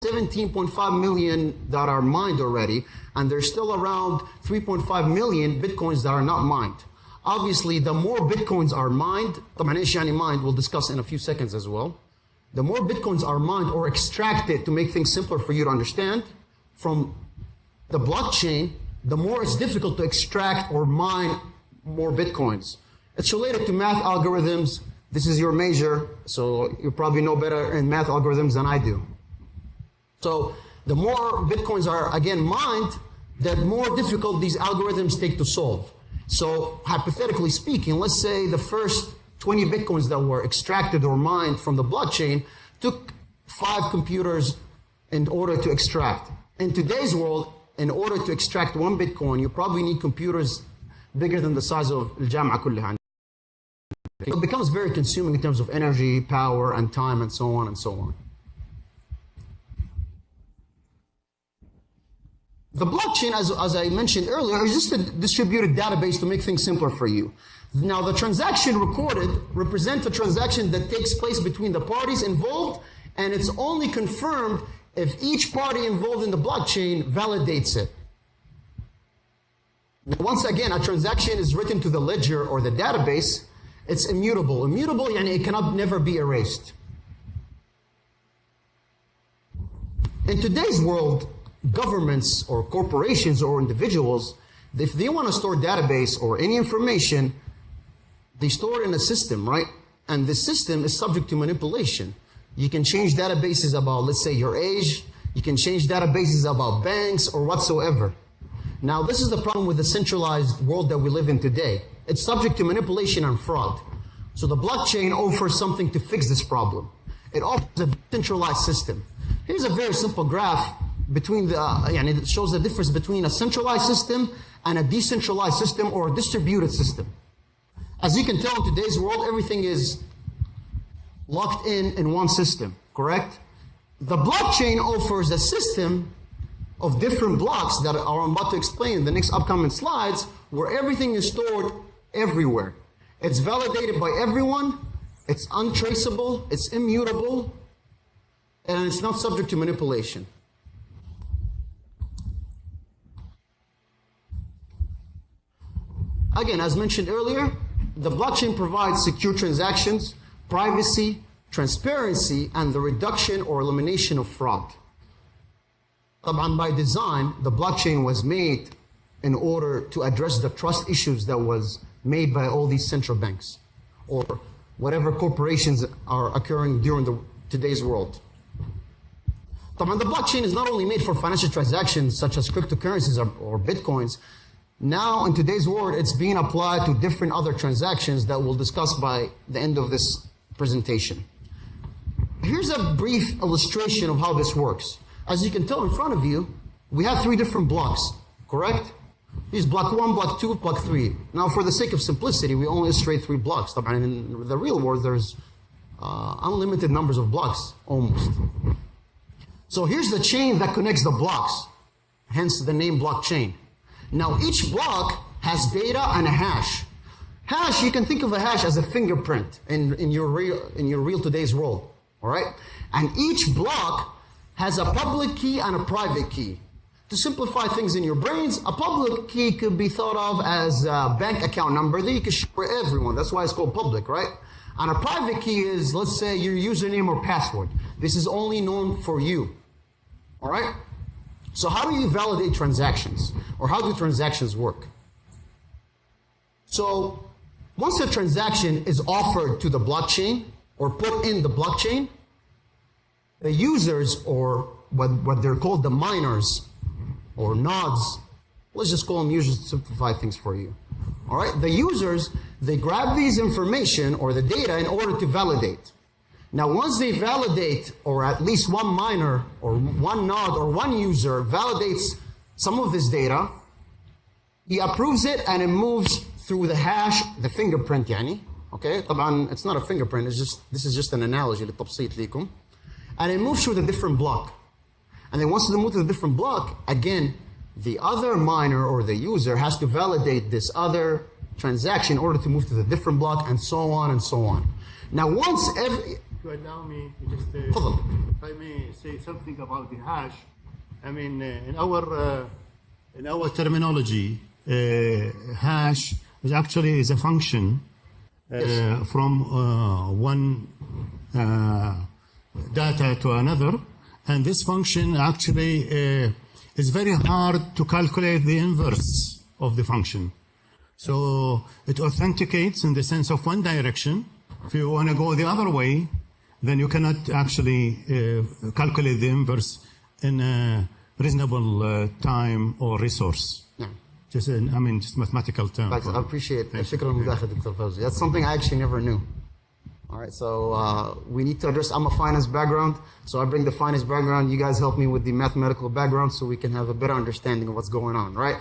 17.5 million that are mined already, and there's still around 3.5 million bitcoins that are not mined. Obviously, the more bitcoins are mined, طبعا ايش يعني mined, we'll discuss in a few seconds as well. The more bitcoins are mined or extracted, to make things simpler for you to understand, from the blockchain, the more it's difficult to extract or mine more bitcoins. It's related to math algorithms. This is your major, so you probably know better in math algorithms than I do. So the more bitcoins are, again, mined, the more difficult these algorithms take to solve. So hypothetically speaking, let's say the first 20 bitcoins that were extracted or mined from the blockchain took 5 computers in order to extract. In today's world, in order to extract 1 bitcoin, you probably need computers bigger than the size of الجامعة كلها. It becomes very consuming in terms of energy, power, and time, and so on and so on. The blockchain, as I mentioned earlier, is just a distributed database to make things simpler for you. Now, the transaction recorded represents a transaction that takes place between the parties involved, and it's only confirmed if each party involved in the blockchain validates it. Now, once again, a transaction is written to the ledger or the database. It's immutable. Immutable, يعني it cannot never be erased. In today's world, governments or corporations or individuals, if they want to store database or any information, they store it in a system, right? And the system is subject to manipulation. You can change databases about, let's say, your age. You can change databases about banks or whatsoever. Now, this is the problem with the centralized world that we live in today. It's subject to manipulation and fraud. So the blockchain offers something to fix this problem. It offers a decentralized system. Here's a very simple graph between the, it shows the difference between a centralized system and a decentralized system or a distributed system. As you can tell, in today's world, everything is locked in one system, correct? The blockchain offers a system of different blocks that I'm about to explain in the next upcoming slides, where everything is stored everywhere. It's validated by everyone, it's untraceable, it's immutable, and it's not subject to manipulation. Again, as mentioned earlier, the blockchain provides secure transactions, privacy, transparency, and the reduction or elimination of fraud. طبعا by design, the blockchain was made in order to address the trust issues that was made by all these central banks or whatever corporations are occurring during today's world. طبعا the blockchain is not only made for financial transactions such as cryptocurrencies or bitcoins. Now, in today's world, it's being applied to different other transactions that we'll discuss by the end of this presentation. Here's a brief illustration of how this works. As you can tell in front of you, we have 3 different blocks, correct? These block 1, block 2, block 3. Now, for the sake of simplicity, we only illustrate 3 blocks. طبعا in the real world, there's unlimited numbers of blocks, almost. So here's the chain that connects the blocks, hence the name blockchain. Now, each block has data and a hash. Hash, you can think of a hash as a fingerprint in your real today's world, all right? And each block has a public key and a private key. To simplify things in your brains, a public key could be thought of as a bank account number that you can share with everyone. That's why it's called public, right? And a private key is, let's say, your username or password. This is only known for you, all right? So how do you validate transactions? Or how do transactions work? So once a transaction is offered to the blockchain or put in the blockchain, the users, or what they're called the miners or nodes, let's just call them users to simplify things for you. All right, the users, they grab these information or the data in order to validate. Now, once they validate, or at least one miner or one node or one user validates some of this data, he approves it and it moves through the hash, the fingerprint يعني. Okay, طبعا it's not a fingerprint, this is just an analogy للتبسيط ليكم. And it moves through the different block. And then once they move to the different block, again, the other miner or the user has to validate this other transaction in order to move to the different block, and so on and so on. Now, once if you allow me to just, تفضل. if I may say something about the hash. I mean, in our terminology, hash is actually a function from one data to another, and this function actually is very hard to calculate the inverse of the function. So it authenticates in the sense of one direction. If you want to go the other way, then you cannot actually calculate the inverse in a reasonable time or resource. نعم. Just mathematical term. I appreciate it. شكرا للمداخلة دكتور فوزي. That's something I actually never knew. All right, so we need to address, I'm a finance background, so I bring the finance background. You guys help me with the mathematical background so we can have a better understanding of what's going on, right?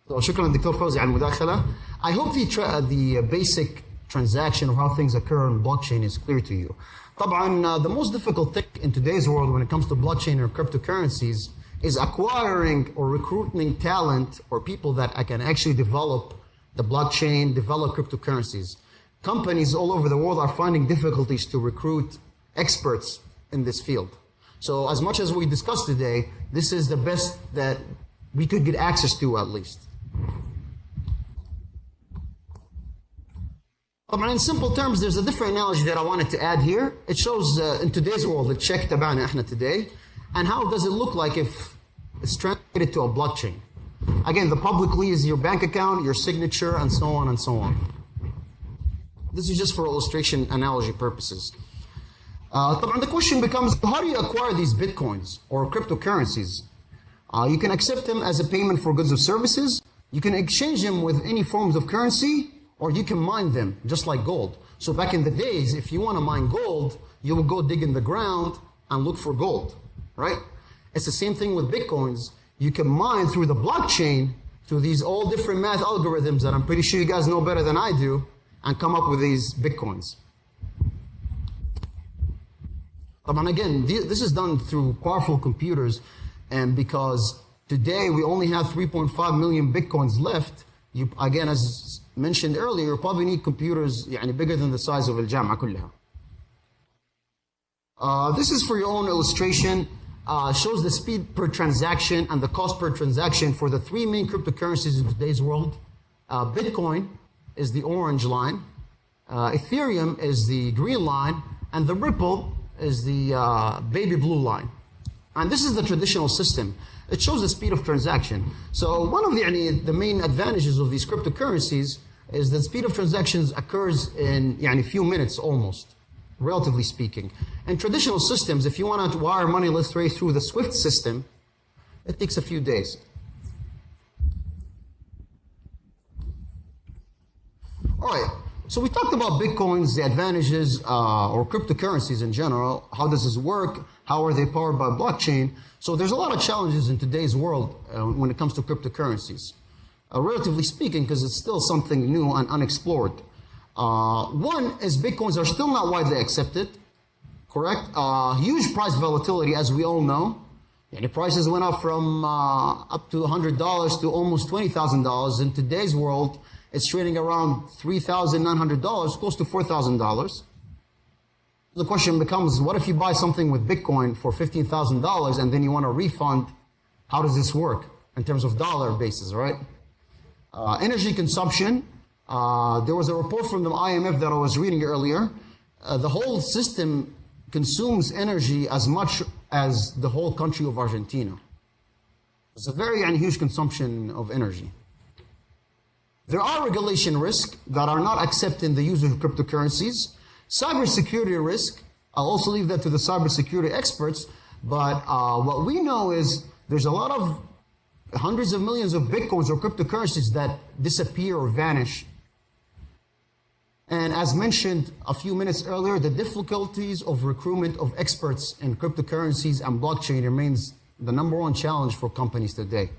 So شكرا للدكتور فوزي على المداخلة. I hope the basic transaction of how things occur on blockchain is clear to you. طبعا the most difficult thing in today's world when it comes to blockchain or cryptocurrencies is acquiring or recruiting talent or people that can actually develop the blockchain, develop cryptocurrencies. Companies all over the world are finding difficulties to recruit experts in this field. So as much as we discussed today, this is the best that we could get access to at least. In simple terms, there's a different analogy that I wanted to add here. It shows in today's world, the check تبعنا احنا today, and how does it look like if it's translated to a blockchain. Again, the public key is your bank account, your signature, and so on and so on. This is just for illustration analogy purposes. The question becomes, how do you acquire these bitcoins or cryptocurrencies? You can accept them as a payment for goods or services. You can exchange them with any forms of currency, or you can mine them, just like gold. So back in the days, if you want to mine gold, you will go dig in the ground and look for gold, right? It's the same thing with bitcoins. You can mine through the blockchain, through these all different math algorithms that I'm pretty sure you guys know better than I do, and come up with these bitcoins. Again, this is done through powerful computers, and because today we only have 3.5 million bitcoins left, you, again, as mentioned earlier, you probably need computers bigger than the size of الجامعة كلها. This is for your own illustration. Shows the speed per transaction and the cost per transaction for the three main cryptocurrencies in today's world. Bitcoin is the orange line, Ethereum is the green line, and the Ripple is the baby blue line. And this is the traditional system. It shows the speed of transaction. So one of the main advantages of these cryptocurrencies is that speed of transactions occurs in a few minutes almost, relatively speaking. In traditional systems, if you want to wire money, let's say through the SWIFT system, it takes a few days. All right, so we talked about Bitcoins, the advantages, or cryptocurrencies in general. How does this work? How are they powered by blockchain? So there's a lot of challenges in today's world when it comes to cryptocurrencies. Relatively speaking, because it's still something new and unexplored. One is Bitcoins are still not widely accepted, correct? Huge price volatility, as we all know. Prices went up from up to $100 to almost $20,000. In today's world, it's trading around $3,900, close to $4,000. The question becomes, what if you buy something with Bitcoin for $15,000 and then you want a refund? How does this work in terms of dollar basis, right? Energy consumption. There was a report from the IMF that I was reading earlier. The whole system consumes energy as much as the whole country of Argentina. It's a very huge consumption of energy. There are regulation risks that are not accepted in the use of cryptocurrencies. Cybersecurity risk, I'll also leave that to the cybersecurity experts, but what we know is there's a lot of hundreds of millions of Bitcoins or cryptocurrencies that disappear or vanish. And as mentioned a few minutes earlier, the difficulties of recruitment of experts in cryptocurrencies and blockchain remains the #1 challenge for companies today.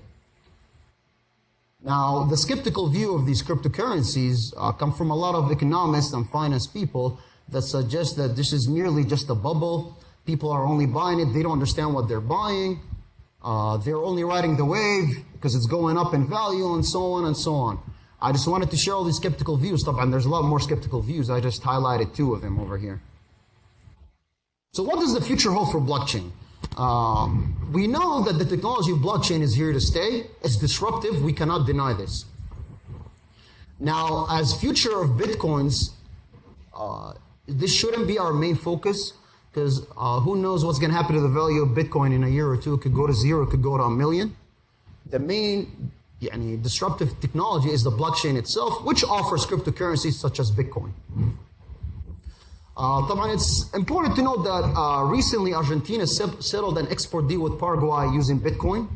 Now, the skeptical view of these cryptocurrencies come from a lot of economists and finance people that suggest that this is merely just a bubble. People are only buying it. They don't understand what they're buying. They're only riding the wave because it's going up in value and so on and so on. I just wanted to share all these skeptical views. There's a lot more skeptical views. I just highlighted 2 of them over here. So what does the future hold for blockchain? We know that the technology of blockchain is here to stay. It's disruptive. We cannot deny this. Now, as future of Bitcoins, this shouldn't be our main focus, because who knows what's going to happen to the value of Bitcoin in a year or two. It could go to zero, it could go to 1 million. The main disruptive technology is the blockchain itself, which offers cryptocurrencies such as Bitcoin. It's important to note that recently Argentina settled an export deal with Paraguay using Bitcoin.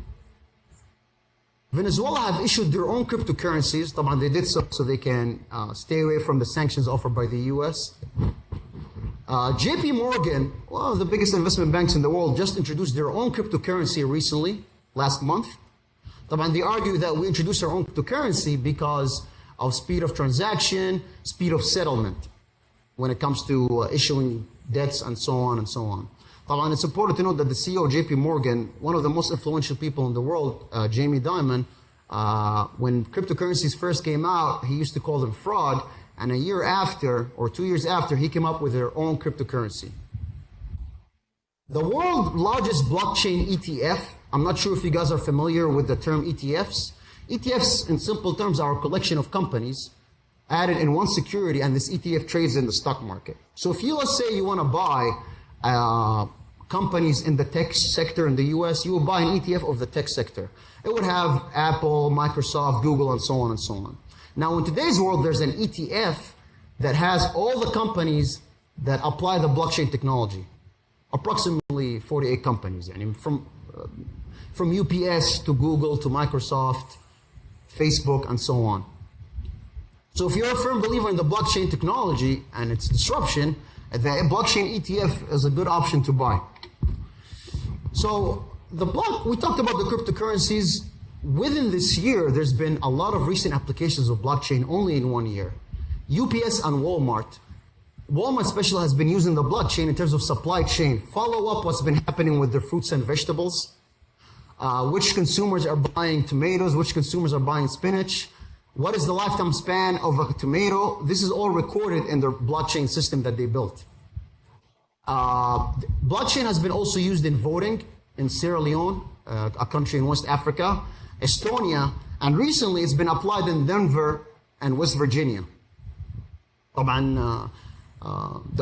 Venezuela have issued their own cryptocurrencies. They did so they can stay away from the sanctions offered by the US. JP Morgan, one of the biggest investment banks in the world, just introduced their own cryptocurrency recently, last month. They argue that we introduced our own cryptocurrency because of speed of transaction, speed of settlement, when it comes to issuing debts and so on and so on. It's important to note that the CEO of JP Morgan, one of the most influential people in the world, Jamie Dimon, when cryptocurrencies first came out, he used to call them fraud, and a year after, or 2 years after, he came up with their own cryptocurrency. The world's largest blockchain ETF, I'm not sure if you guys are familiar with the term ETFs. ETFs, in simple terms, are a collection of companies added in one security, and this ETF trades in the stock market. So if you, let's say you want to buy companies in the tech sector in the US, you will buy an ETF of the tech sector. It would have Apple, Microsoft, Google, and so on and so on. Now, in today's world, there's an ETF that has all the companies that apply the blockchain technology. Approximately 48 companies, from UPS to Google to Microsoft, Facebook, and so on. So if you're a firm believer in the blockchain technology and its disruption, the blockchain ETF is a good option to buy. So we talked about the cryptocurrencies. Within this year, there's been a lot of recent applications of blockchain only in 1 year. UPS and Walmart. Walmart especially has been using the blockchain in terms of supply chain. Follow up what's been happening with their fruits and vegetables. Which consumers are buying tomatoes, which consumers are buying spinach. What is the lifetime span of a tomato? This is all recorded in their blockchain system that they built. Blockchain has been also used in voting in Sierra Leone, a country in West Africa, Estonia, and recently it's been applied in Denver and West Virginia. The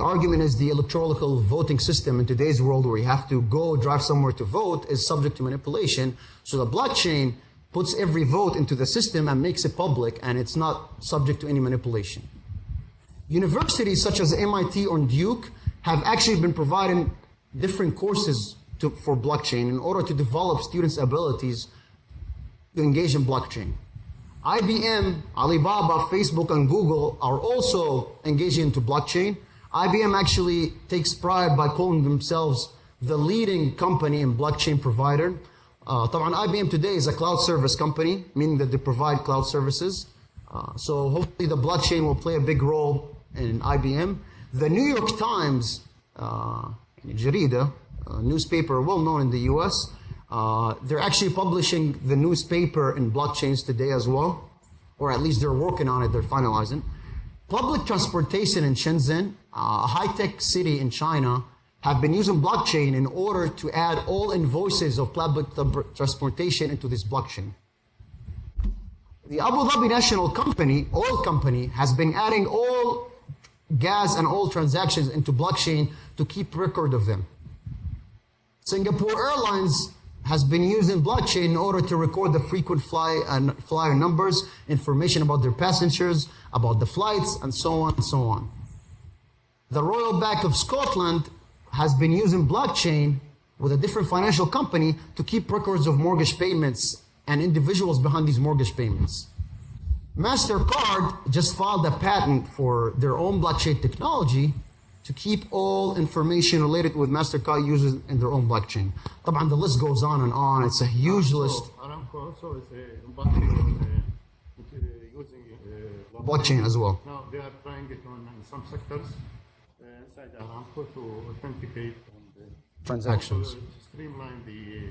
argument is the electoral voting system in today's world, where you have to go drive somewhere to vote, is subject to manipulation. So the blockchain puts every vote into the system and makes it public, and it's not subject to any manipulation. Universities such as MIT or Duke have actually been providing different courses for blockchain in order to develop students' abilities to engage in blockchain. IBM, Alibaba, Facebook, and Google are also engaging into blockchain. IBM actually takes pride by calling themselves the leading company in blockchain provider. IBM today is a cloud service company, meaning that they provide cloud services. So hopefully the blockchain will play a big role in IBM. The New York Times, Jarida, a newspaper well known in the US, they're actually publishing the newspaper in blockchains today as well, or at least they're working on it, they're finalizing. Public transportation in Shenzhen, a high-tech city in China, have been using blockchain in order to add all invoices of public transportation into this blockchain. The Abu Dhabi National Company, oil company, has been adding all gas and oil transactions into blockchain to keep record of them. Singapore Airlines has been using blockchain in order to record the frequent flyer numbers, information about their passengers, about the flights, and so on and so on. The Royal Bank of Scotland has been using blockchain with a different financial company to keep records of mortgage payments and individuals behind these mortgage payments. MasterCard just filed a patent for their own blockchain technology to keep all information related with MasterCard users in their own blockchain. The list goes on and on. It's a huge list. Aramco also is using blockchain as well. Now they are trying it on some sectors inside Aramco to authenticate and transactions. to streamline the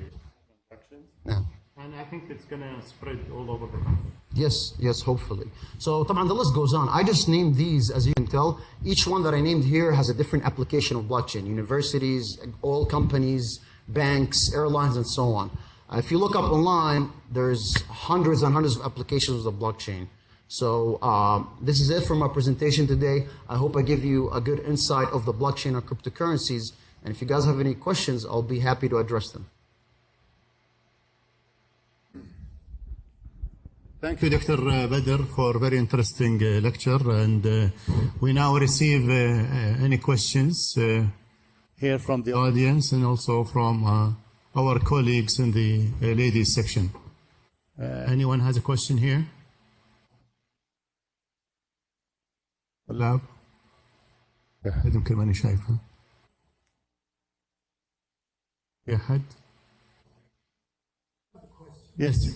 transactions. Yeah. And I think it's going to spread all over the country. Yes, hopefully. So طبعا the list goes on. I just named these, as you can tell. Each one that I named here has a different application of blockchain. Universities, oil companies, banks, airlines, and so on. If you look up online, there's hundreds and hundreds of applications of blockchain. So this is it for my presentation today. I hope I give you a good insight of the blockchain and cryptocurrencies. And if you guys have any questions, I'll be happy to address them. Thank you, Dr. Badr, for a very interesting lecture. And we now receive any questions here from the audience and also from our colleagues in the ladies section. Anyone has a question here? طلاب في أحد يمكن ماني شايفها في أحد؟ Yes.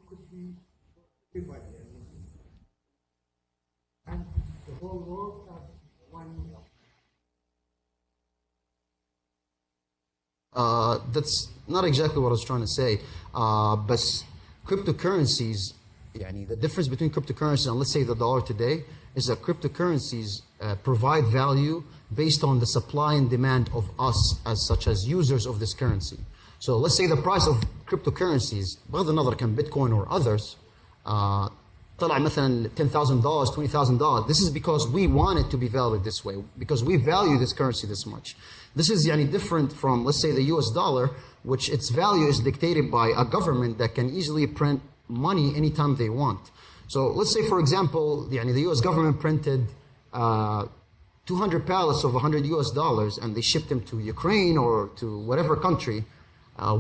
Could be everybody, and the whole world has one. That's not exactly what I was trying to say. But cryptocurrencies, the difference between cryptocurrencies and let's say the dollar today is that cryptocurrencies provide value based on the supply and demand of us as such as users of this currency. So let's say the price of cryptocurrencies, بغض النظر كان Bitcoin or others, طلع مثلا $10,000, $20,000. This is because we want it to be valued this way, because we value this currency this much. This is different from, let's say, the US dollar, which its value is dictated by a government that can easily print money anytime they want. So let's say, for example, the US government printed 200 pallets of 100 US dollars and they shipped them to Ukraine or to whatever country.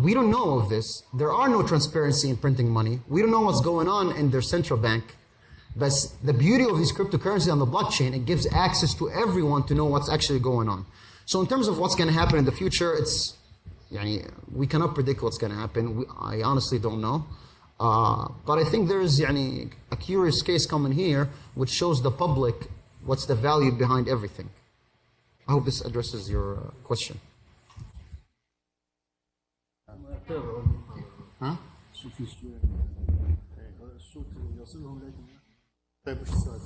We don't know of this. There are no transparency in printing money. We don't know what's going on in their central bank. But the beauty of these cryptocurrencies on the blockchain, it gives access to everyone to know what's actually going on. So in terms of what's going to happen in the future, it's, we cannot predict what's going to happen. I honestly don't know. But I think there's a curious case coming here which shows the public what's the value behind everything. I hope this addresses your question. ها؟ طيب وش السؤال؟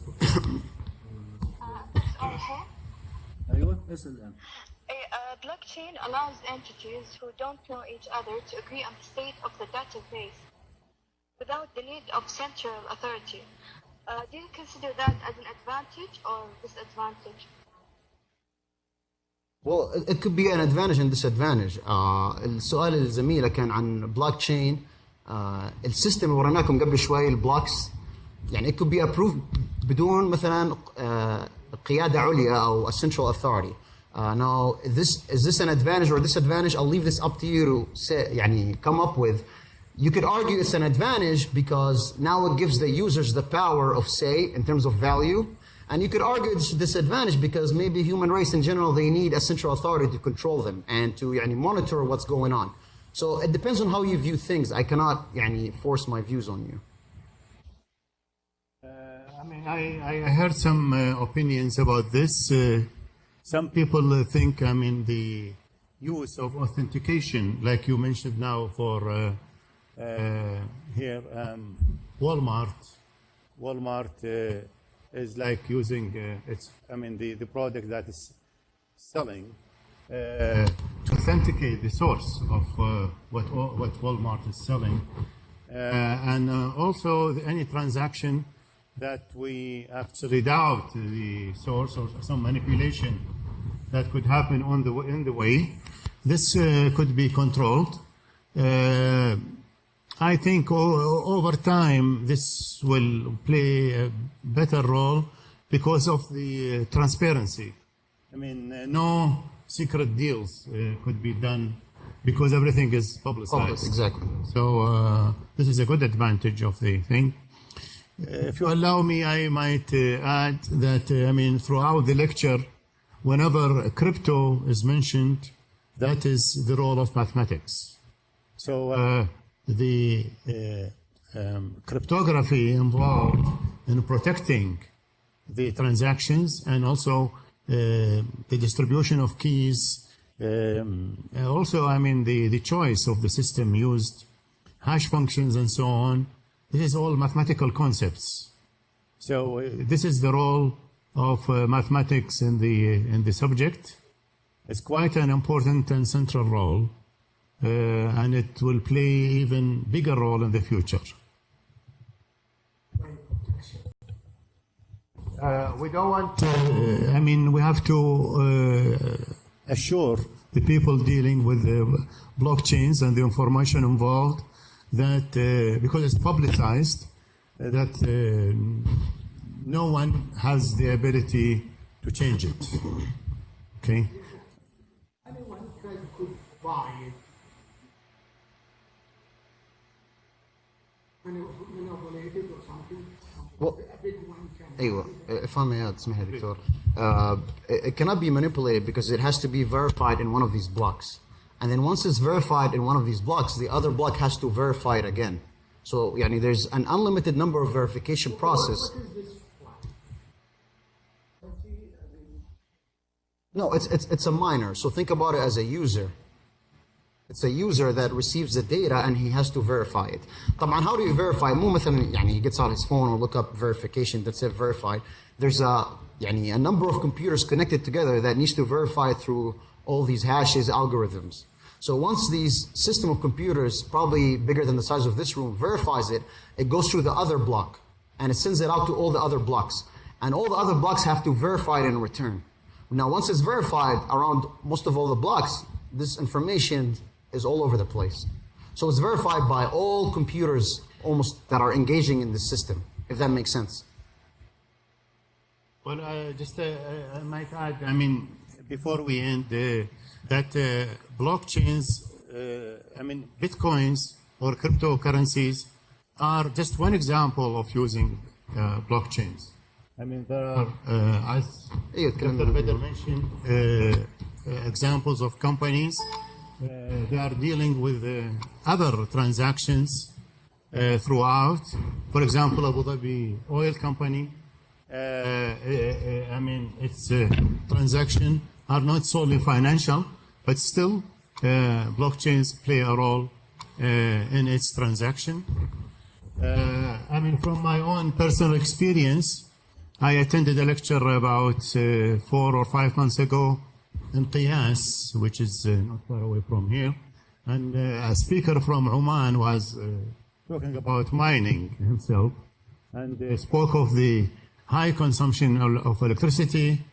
ايوه اسال الان. Blockchain allows entities who don't know each other to agree on the state of the database without the need of central authority. Do you consider that as an advantage or disadvantage? Well, it could be an advantage and disadvantage. السؤال الزميلة كان عن blockchain. السيستم اللي وريناكم قبل شوي البلوكس it could be approved بدون مثلا قيادة عليا أو a central authority. Now, is this an advantage or disadvantage? I'll leave this up to you to say, come up with. You could argue it's an advantage because now it gives the users the power of say in terms of value. And you could argue it's a disadvantage because maybe human race in general, they need a central authority to control them and to monitor what's going on. So it depends on how you view things. I cannot force my views on you. I heard some opinions about this. Some people think, the use of authentication, like you mentioned now for here, Walmart is like using the product that is selling to authenticate the source of what Walmart is selling, and also any transaction that we actually doubt the source or some manipulation that could happen in the way. This could be controlled. I think over time this will play a better role because of the transparency. No secret deals could be done because everything is publicized. Exactly. So this is a good advantage of the thing. If you allow me, I might add that, throughout the lecture, whenever crypto is mentioned, that is the role of mathematics. So the cryptography involved in protecting the transactions and also the distribution of keys, also, I mean, the choice of the system used, hash functions and so on. This is all mathematical concepts. So this is the role of mathematics in the subject. It's quite an important and central role, and it will play even bigger role in the future. We don't want to, I mean, we have to assure the people dealing with the blockchains and the information involved that, because it's publicized, that no one has the ability to change it. Okay? Anyone could buy it. Manipulated or something. Well, A big one can. أيوة if I may add اسمح لي دكتور it cannot be manipulated because it has to be verified in one of these blocks, and then once it's verified in one of these blocks, the other block has to verify it again. So يعني there's an unlimited number of verification process. What is this one? No, it's a miner. So think about it as a user. It's a user that receives the data and he has to verify it. طبعا how do you verify? مو مثلا يعني he gets on his phone or look up verification that's it verified. There's a number of computers connected together that needs to verify through all these hashes, algorithms. So once these system of computers, probably bigger than the size of this room, verifies it, it goes through the other block and it sends it out to all the other blocks. And all the other blocks have to verify it in return. Now once it's verified around most of all the blocks, this information is all over the place. So it's verified by all computers almost that are engaging in this system, if that makes sense. Well, just I might add, I mean, before we end, that blockchains, I mean, bitcoins or cryptocurrencies are just one example of using blockchains. I mean, there are, as Dr. Badr mentioned, examples of companies. They are dealing with other transactions throughout. For example, Abu Dhabi Oil Company. I mean, its transactions are not solely financial, but still, blockchains play a role in its transaction. I mean, from my own personal experience, I attended a lecture about 4 or 5 months ago in Qiyas, which is not far away from here, and a speaker from Oman was talking about mining himself, and spoke of the high consumption of electricity.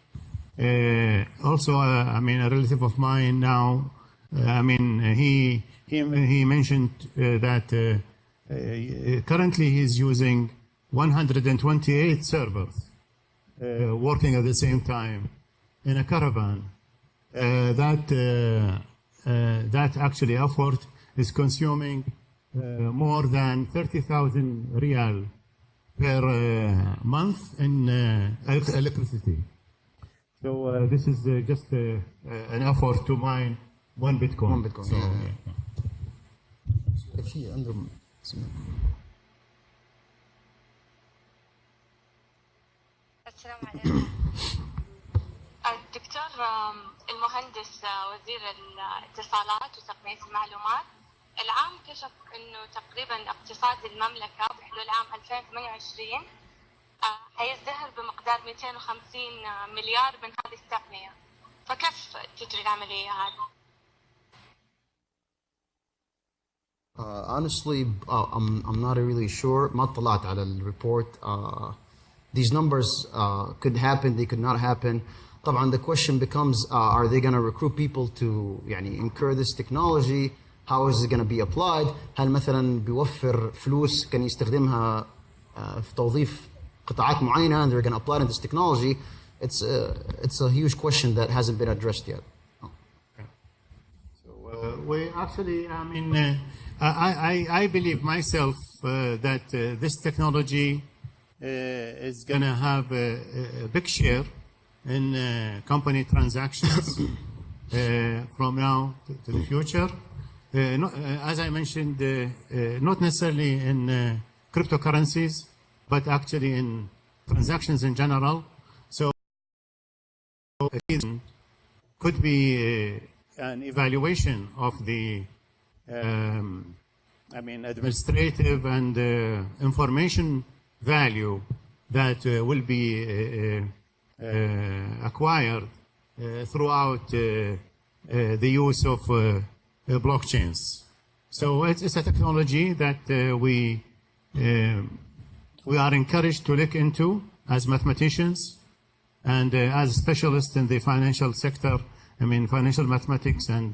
Also, I mean, a relative of mine now, I mean, he mentioned that currently he's using 128 servers working at the same time in a caravan. That actually effort is consuming more than 30,000 riyal per month in electricity. So this is just an effort to mine one Bitcoin. One Bitcoin. So, في عندهم السلام عليكم. الدكتور المهندس وزير الاتصالات وتقنية المعلومات العام كشف انه تقريبا اقتصاد المملكة بحلول عام 2028 حيزدهر بمقدار 250 مليار من هذه التقنية. فكيف تجري العملية هذه؟ Honestly, I'm not really sure. ما اطلعت على الريبورت. These numbers could happen, they could not happen. طبعا the question becomes, are they going to recruit people to يعني incur this technology? How is it going to be applied? هل مثلا بيوفر فلوس كان يستخدمها في توظيف قطاعات معينة and they're going to apply this technology? It's a huge question that hasn't been addressed yet. So we actually, I mean, I believe myself that this technology is going to have a big share in company transactions from now to the future. As I mentioned, not necessarily in cryptocurrencies, but actually in transactions in general. So could be an evaluation of the administrative and information value that will be acquired throughout the use of blockchains. So it's a technology that we are encouraged to look into as mathematicians and as specialists in the financial sector. Financial mathematics and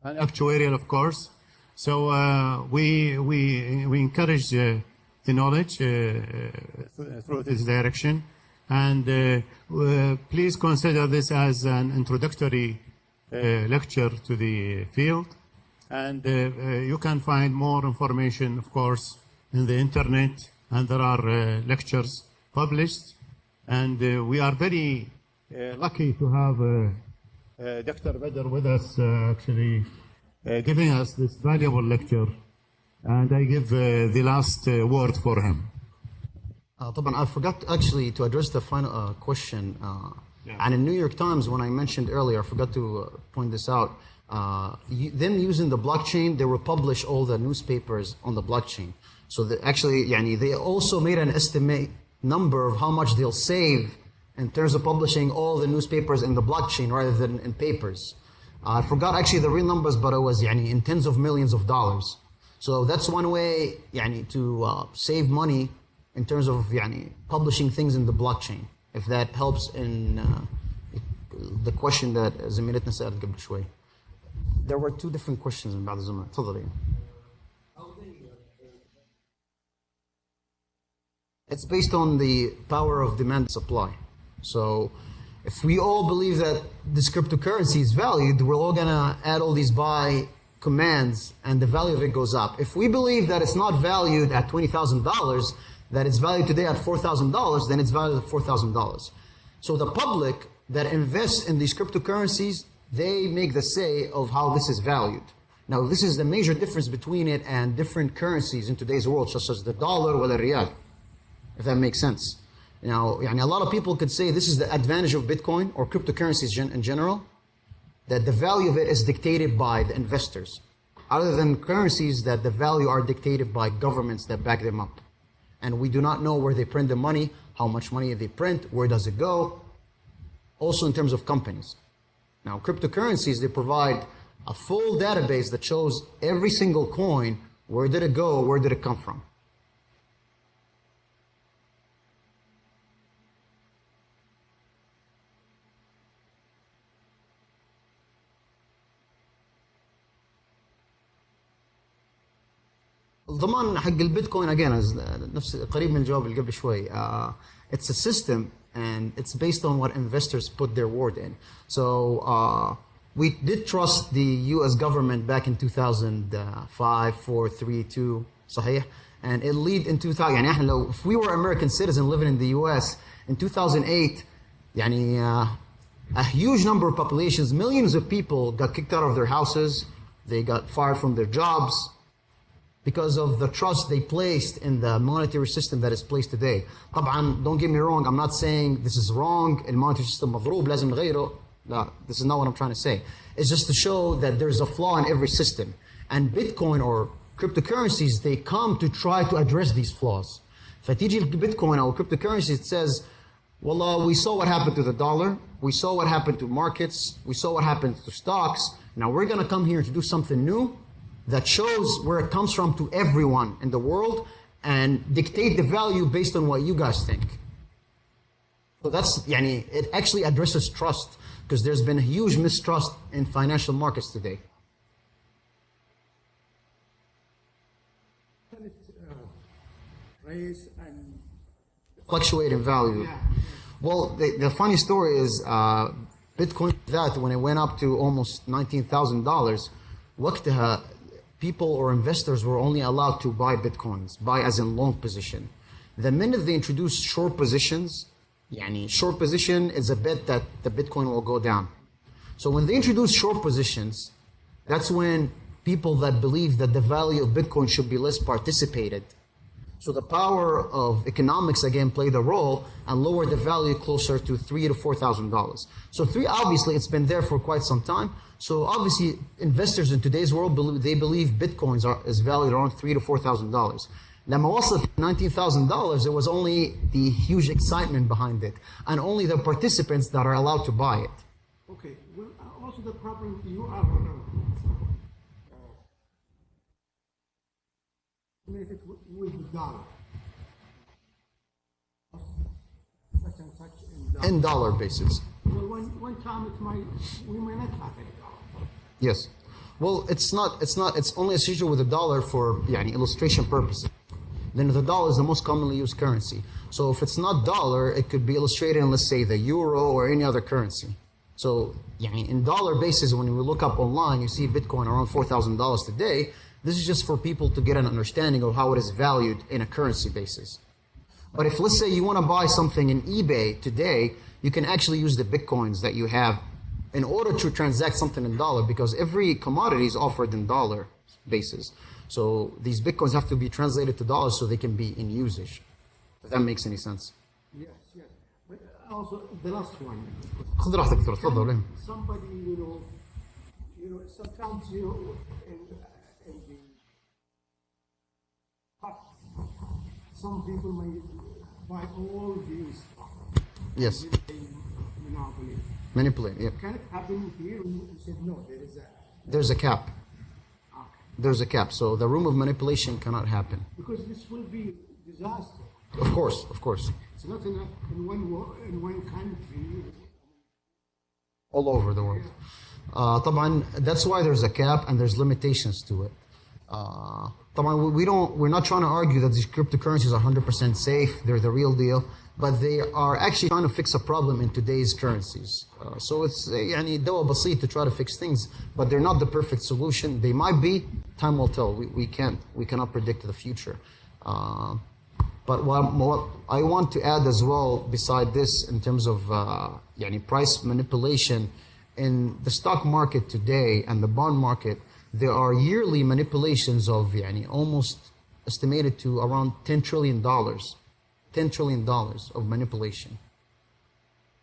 actuarial, of course. So we encourage the knowledge through this direction, and please consider this as an introductory lecture to the field. And you can find more information, of course, in the internet, and there are lectures published. And we are very lucky to have Dr. Badr with us, actually giving us this valuable lecture. And I give the last word for him. طبعا I forgot actually to address the final question. And in New York Times, when I mentioned earlier, I forgot to point this out. Them using the blockchain, they will publish all the newspapers on the blockchain. So they also made an estimate number of how much they'll save in terms of publishing all the newspapers in the blockchain rather than in papers. I forgot actually the real numbers, but it was in tens of millions of dollars. So that's one way to save money in terms of publishing things in the blockchain, if that helps in the question that زميلتنا سألت قبل شوي. There were two different questions من بعض الزملاء. تفضلي. It's based on the power of demand and supply. So if we all believe that this cryptocurrency is valued, we're all gonna add all these buy commands and the value of it goes up. If we believe that it's not valued at $20,000, that it's valued today at $4,000, then it's valued at $4,000. So the public that invests in these cryptocurrencies, they make the say of how this is valued. Now, this is the major difference between it and different currencies in today's world, such as the dollar or the riyal, if that makes sense. Now, a lot of people could say this is the advantage of Bitcoin or cryptocurrencies in general, that the value of it is dictated by the investors, other than currencies that the value are dictated by governments that back them up. And we do not know where they print the money, how much money they print, where does it go, also in terms of companies. Now, cryptocurrencies, they provide a full database that shows every single coin, where did it go, where did it come from. الضمان حق البيتكوين again is نفس قريب من الجواب اللي قبل شوي. It's a system and it's based on what investors put their word in. So we did trust the US government back in 2005, 4, 3, 2 صحيح, and it lead in 2000. يعني احنا لو if we were American citizen living in the US in 2008, يعني a huge number of populations, millions of people got kicked out of their houses, they got fired from their jobs, because of the trust they placed in the monetary system that is placed today. طبعا, don't get me wrong, I'm not saying this is wrong, المونetary system مضروب لازم نغيره. No, this is not what I'm trying to say. It's just to show that there's a flaw in every system. And Bitcoin or cryptocurrencies, they come to try to address these flaws. فتيجي Bitcoin or cryptocurrencies, it says, well, we saw what happened to the dollar, we saw what happened to markets, we saw what happened to stocks, now we're going to come here to do something new that shows where it comes from to everyone in the world and dictate the value based on what you guys think. So that's, it actually addresses trust, because there's been a huge mistrust in financial markets today. Can it raise and Fluctuate in value. Yeah. Well, the funny story is Bitcoin, that when it went up to almost $19,000, وقتها people or investors were only allowed to buy Bitcoins, buy as in long position. The minute they introduced short positions, short position is a bet that the Bitcoin will go down. So when they introduced short positions, that's when people that believe that the value of Bitcoin should be less participated, So the power of economics again played a role and lowered the value closer to $3,000 to $4,000. So obviously it's been there for quite some time. So obviously investors in today's world they believe Bitcoins is valued around $3,000 to $4,000. لما وصلت $19,000, there was only the huge excitement behind it, and only the participants that are allowed to buy it. Okay. Well, also the problem you are related with the dollar. Such and such In dollar basis. Well, one time we may not have any dollar. Yes. Well, it's only associated with the dollar for illustration purposes. Then the dollar is the most commonly used currency. So if it's not dollar, it could be illustrated in, let's say, the euro or any other currency. So in dollar basis, when we look up online, you see Bitcoin around $4,000 today. This is just for people to get an understanding of how it is valued in a currency basis. But if, let's say, you want to buy something in eBay today, you can actually use the Bitcoins that you have in order to transact something in dollar, because every commodity is offered in dollar basis. So these Bitcoins have to be translated to dollars so they can be in usage. If that makes any sense. Yes. But also the last one. خذ راحتك دكتور تفضل. Somebody, sometimes, in the some people may buy all these Yes. monopoly. Manipulate. Yeah. Can it happen here? You said no. There's a cap. Okay. There's a cap. So the room of manipulation cannot happen. Because this will be disaster. Of course. It's not in one country. All over the world. طبعا that's why there's a cap and there's limitations to it. طبعا we're not trying to argue that these cryptocurrencies are 100% safe, they're the real deal, but they are actually trying to fix a problem in today's currencies. So it's دواء بسيط to try to fix things, but they're not the perfect solution. They might be, time will tell. We cannot predict the future. But what I want to add as well, beside this, in terms of price manipulation in the stock market today and the bond market, there are yearly manipulations of almost estimated to around $10 trillion. $10 trillion of manipulation.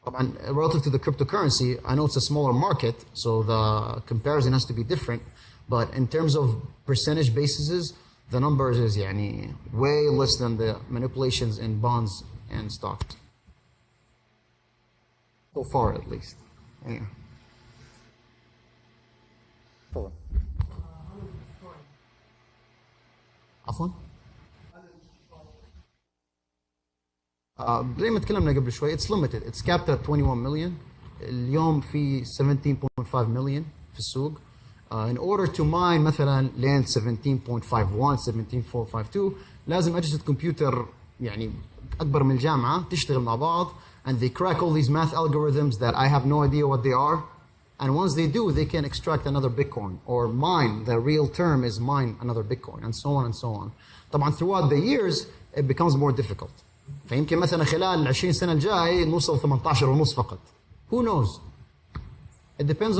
Relative to the cryptocurrency, I know it's a smaller market, so the comparison has to be different. But in terms of percentage bases, the numbers is way less than the manipulations in bonds and stocks. So far, at least. Yeah. طبعا. عفوا. زي ما تكلمنا قبل شوي, it's limited. It's capped at 21 million. اليوم في 17.5 million في السوق. In order to mine مثلا لين 17.51 17.452 لازم أجهزة كمبيوتر أكبر من الجامعة تشتغل مع بعض, and they crack all these math algorithms that I have no idea what they are, and once they do they can extract another Bitcoin or mine, the real term is mine another Bitcoin, and so on and so on. طبعا throughout the years it becomes more difficult. فيمكن مثلا خلال 20 سنة الجاي نوصل 18 ونص فقط. Who knows? It depends